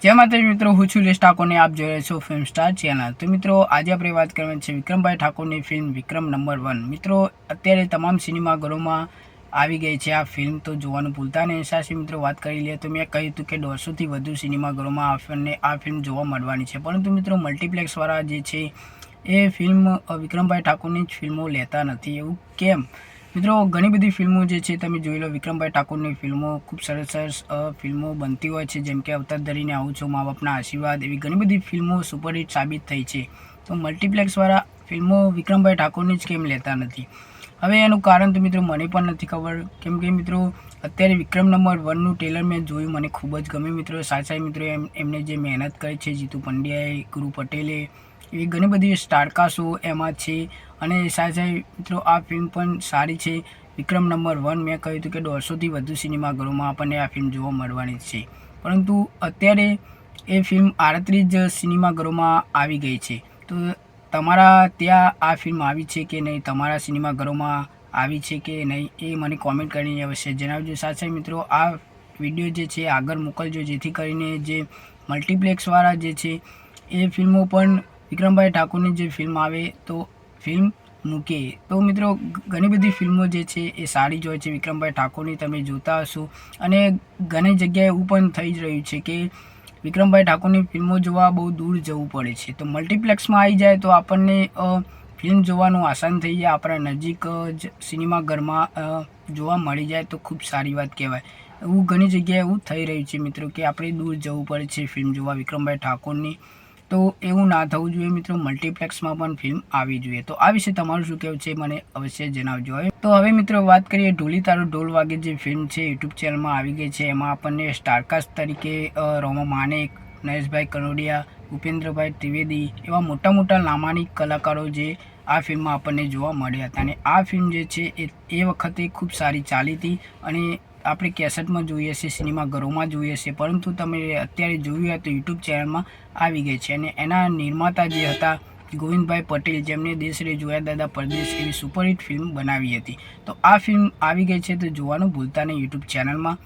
જય માતાજી મિત્રો, હું છું લેશ ઠાકોરને આપ જોઈ રહ્યા છો ફિલ્મ સ્ટાર ચેનલ। તો મિત્રો આજે આપણે વાત કરવાની છે વિક્રમભાઈ ઠાકોરની ફિલ્મ વિક્રમ નંબર 1। મિત્રો અત્યારે તમામ સિનેમાઘરોમાં આવી ગઈ છે આ ફિલ્મ, તો જોવાનું ભૂલતા નહીં। સાથે મિત્રો વાત કરી લઈએ તો મેં કહ્યું હતું કે 150થી વધુ સિનેમાઘરોમાં આપણને આ ફિલ્મ જોવા મળવાની છે, પરંતુ મિત્રો મલ્ટીપ્લેક્સવાળા જે છે એ ફિલ્મ વિક્રમભાઈ ઠાકોરની જ ફિલ્મો લેતા નથી। એવું કેમ? મિત્રો ઘણી બધી ફિલ્મો જે છે તમે જોઈ લો, વિક્રમભાઈ ઠાકોરની ફિલ્મો ખૂબ સરસ ફિલ્મો બનતી હોય છે, જેમ કે અવતાર ધરીને આવું છું, મા બાપના આશીર્વાદ, એવી ઘણી બધી ફિલ્મો સુપરહિટ સાબિત થઈ છે। તો મલ્ટીપ્લેક્સવાળા ફિલ્મો વિક્રમભાઈ ઠાકોરની જ કેમ લેતા નથી? હવે એનું કારણ તો મિત્રો મને પણ નથી ખબર, કેમ કે મિત્રો અત્યારે વિક્રમ નંબર 1નું ટ્રેલર મેં જોયું, મને ખૂબ જ ગમ્યું મિત્રો। સાચા મિત્રો એમને જે મહેનત કરી છે, જીતુ પંડ્યાએ, ગુરુ પટેલે, એવી ઘણી બધી સ્ટારકાસ્ટો એમાં છે, અને સાથે મિત્રો આ ફિલ્મ પણ સારી છે। વિક્રમ નંબર 1 મેં કહ્યું હતું કે 150થી વધુ સિનેમાઘરોમાં આપણને આ ફિલ્મ જોવા મળવાની છે, પરંતુ અત્યારે એ ફિલ્મ 38 સિનેમાઘરોમાં આવી ગઈ છે। તો તમારા ત્યાં આ ફિલ્મ આવી છે કે નહીં, તમારા સિનેમાઘરોમાં આવી છે કે નહીં, એ મને કોમેન્ટ કરીને અવશ્ય જણાવજો। સાથે મિત્રો આ વિડીયો જે છે આગળ મોકલજો, જેથી કરીને જે મલ્ટીપ્લેક્સવાળા જે છે એ ફિલ્મો પણ વિક્રમભાઈ ઠાકોરની જે ફિલ્મ આવે તો ફિલ્મ મૂકે। તો મિત્રો ઘણી બધી ફિલ્મો જે છે એ સારી જ હોય છે વિક્રમભાઈ ઠાકોરની, તમે જોતા હશો, અને ઘણી જગ્યાએ એવું પણ થઈ જ રહ્યું છે કે વિક્રમભાઈ ઠાકોરની ફિલ્મો જોવા બહુ દૂર જવું પડે છે, તો મલ્ટીપ્લેક્સમાં આવી જાય તો આપણને ફિલ્મ જોવાનું આસાન થઈ જાય, આપણા નજીક જ સિનેમાઘરમાં જોવા મળી જાય તો ખૂબ સારી વાત કહેવાય। એવું ઘણી જગ્યાએ એવું થઈ રહ્યું છે મિત્રો કે આપણે દૂર જવું પડે છે ફિલ્મ જોવા વિક્રમભાઈ ઠાકોરની, તો એવું ના થવું જોઈએ મિત્રો, મલ્ટીપ્લેક્સમાં પણ ફિલ્મ આવી જોઈએ। તો આ વિશે તમારું શું કહેવું છે મને અવશ્ય જણાવજો। તો હવે મિત્રો વાત કરીએ ઢોલી તારો ઢોલ વાગે જે ફિલ્મ છે યુટ્યુબ ચેનલમાં આવી ગઈ છે, એમાં આપણને સ્ટારકાસ્ટ તરીકે રોમા માનેક, નરેશભાઈ કનોડિયા, ઉપેન્દ્રભાઈ ત્રિવેદી એવા મોટા મોટા નામાંકિત કલાકારો જે આ ફિલ્મમાં આપણને જોવા મળ્યા હતા, અને આ ફિલ્મ જે છે એ વખતે ખૂબ સારી ચાલી હતી, અને આપણે કેસેટમાં જોઈએ છે, સિનેમાઘરોમાં જોઈએ છે, પરંતુ તમે અત્યારે જોયું હોય તો યુટ્યુબ ચેનલમાં આવી ગઈ છે। અને એના નિર્માતા જે હતા ગોવિંદભાઈ પટેલ, જેમને દેશ રે જોયા દાદા પરદેશ એવી સુપરહિટ ફિલ્મ બનાવી હતી, તો આ ફિલ્મ આવી ગઈ છે, તો જોવાનું ભૂલતા નહીં યુટ્યુબ ચેનલમાં।